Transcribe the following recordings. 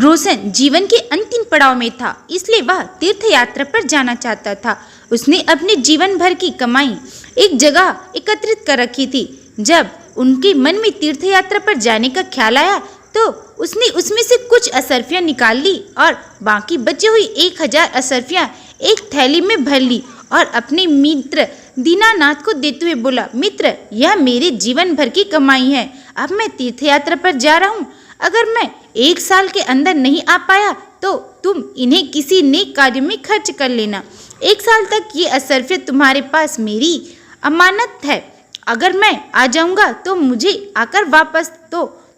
रोशन जीवन के अंतिम पड़ाव में था, इसलिए वह तीर्थ यात्रा पर जाना चाहता था। उसने अपने जीवन भर की कमाई एक जगह एकत्रित कर रखी थी। जब उनके मन में तीर्थ यात्रा पर जाने का ख्याल आया तो उसने उसमें से कुछ असरफियां निकाल ली और बाकी बची हुई 1000 असरफियां एक थैली में भर ली और अपने मित्र दीनानाथ को देते हुए बोला, मित्र, यह मेरे जीवन भर की कमाई है। अब मैं तीर्थ यात्रा पर जा रहा हूँ। अगर मैं 1 साल के अंदर नहीं आ पाया तो तुम इन्हें किसी नेक कार्य में खर्च कर लेना। 1 साल तक ये असरफियां तुम्हारे पास मेरी अमानत है। अगर मैं आ जाऊंगा तो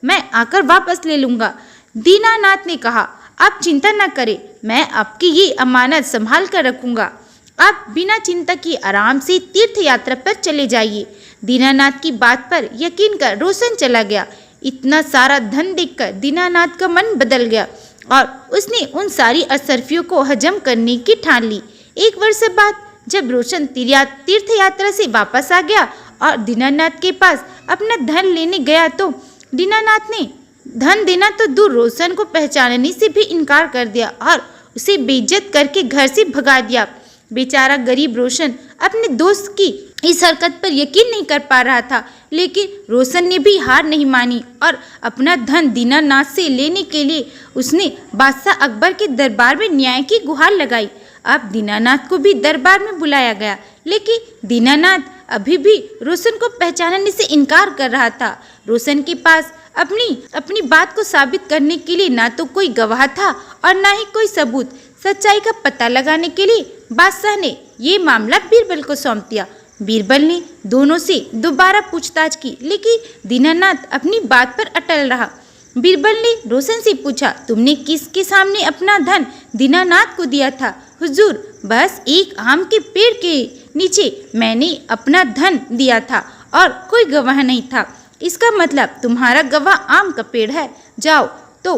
मैं आकर वापस ले लूंगा। दीनानाथ ने कहा, आप चिंता न करें, मैं आपकी ये अमानत संभाल कर रखूंगा। आप बिना चिंता किए आराम से तीर्थ यात्रा पर चले जाइए। दीनानाथ की बात पर यकीन कर रोशन चला गया। इतना सारा धन देखकर दीनानाथ का मन बदल गया और उसने उन सारी असरफियों को हजम करने की ठान ली। 1 वर्ष बाद जब रोशन तीर्थ यात्रा से वापस आ गया और दीनानाथ के पास अपना धन लेने गया तो दीनानाथ ने धन देना तो दूर, रोशन को पहचानने से भी इनकार कर दिया और उसे बेइज्जत करके घर से भगा दिया। बेचारा गरीब रोशन अपने दोस्त की इस हरकत पर यकीन नहीं कर पा रहा था, लेकिन रोशन ने भी हार नहीं मानी और अपना धन दीनानाथ से लेने के लिए उसने बादशाह अकबर के दरबार में न्याय की गुहार लगाई। अब दीनानाथ को भी दरबार में बुलाया गया, लेकिन दीनानाथ अभी भी रोशन को पहचानने से इनकार कर रहा था। रोशन के पास अपनी बात को साबित करने के लिए ना तो कोई गवाह था और ना ही कोई सबूत। सच्चाई का पता लगाने के लिए बादशाह ने ये मामला बीरबल को सौंप दिया। बीरबल ने दोनों से दोबारा पूछताछ की, लेकिन दीनानाथ अपनी बात पर अटल रहा। बीरबल ने रोशन से पूछा, तुमने किसके सामने अपना धन दीनानाथ को दिया था? हुजूर, बस एक आम के पेड़ के नीचे मैंने अपना धन दिया था और कोई गवाह नहीं था। इसका मतलब तुम्हारा गवाह आम का पेड़ है। जाओ तो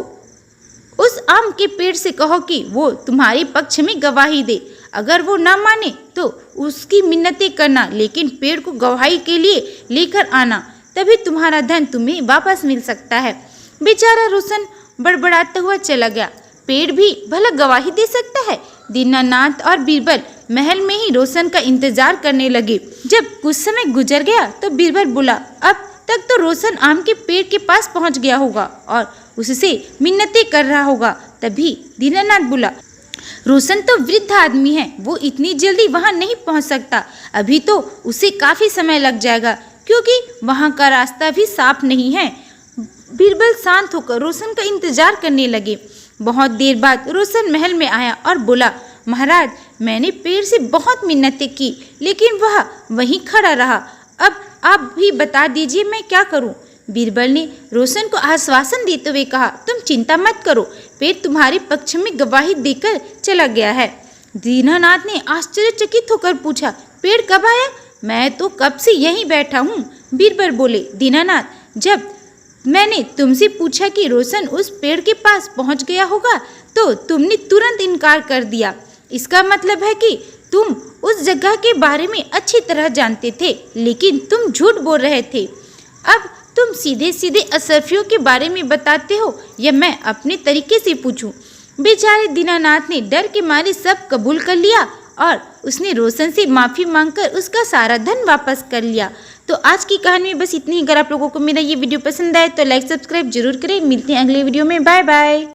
उस आम के पेड़ से कहो कि वो तुम्हारे पक्ष में गवाही दे। अगर वो ना माने तो उसकी मिन्नतें करना, लेकिन पेड़ को गवाही के लिए लेकर आना, तभी तुम्हारा धन तुम्हें वापस मिल सकता है। बेचारा रोशन बड़बड़ाता हुआ चला गया। पेड़ भी भला गवाही दे सकता है? दीनानाथ और बीरबल महल में ही रोशन का इंतजार करने लगे। जब कुछ समय गुजर गया तो बीरबल बोला, अब तक तो रोशन आम के पेड़ के पास पहुंच गया होगा और उससे मिन्नतें कर रहा होगा। तभी दीनानाथ बोला, रोशन तो वृद्ध आदमी है, वो इतनी जल्दी वहां नहीं पहुंच सकता। अभी तो उसे काफी समय लग जाएगा क्योंकि वहां का रास्ता भी साफ नहीं है। बीरबल शांत होकर रोशन का इंतजार करने लगे। बहुत देर बाद रोशन महल में आया और बोला, महाराज, मैंने पेड़ से बहुत मिन्नतें की, लेकिन वह वहीं खड़ा रहा। अब आप भी बता दीजिए मैं क्या करूं? बीरबल ने रोशन को आश्वासन देते हुए कहा, तुम चिंता मत करो, पेड़ तुम्हारे पक्ष में गवाही देकर चला गया है। दीनानाथ ने आश्चर्यचकित होकर पूछा, पेड़ कब आया? मैं तो कब से यहीं बैठा हूँ। बीरबल बोले, दीनानाथ, जब मैंने तुमसे पूछा कि रोशन उस पेड़ के पास पहुंच गया होगा तो तुमने तुरंत इनकार कर दिया। इसका मतलब है कि तुम उस जगह के बारे में अच्छी तरह जानते थे, लेकिन तुम झूठ बोल रहे थे। अब तुम सीधे सीधे असरफियों के बारे में बताते हो या मैं अपने तरीके से पूछूं? बेचारे दीनानाथ ने डर के मारे सब कबूल कर लिया और उसने रोशन से माफ़ी मांगकर उसका सारा धन वापस कर लिया। तो आज की कहानी में बस इतनी ही। अगर आप लोगों को मेरा ये वीडियो पसंद आए तो लाइक सब्सक्राइब जरूर करें। मिलते हैं अगले वीडियो में। Bye bye.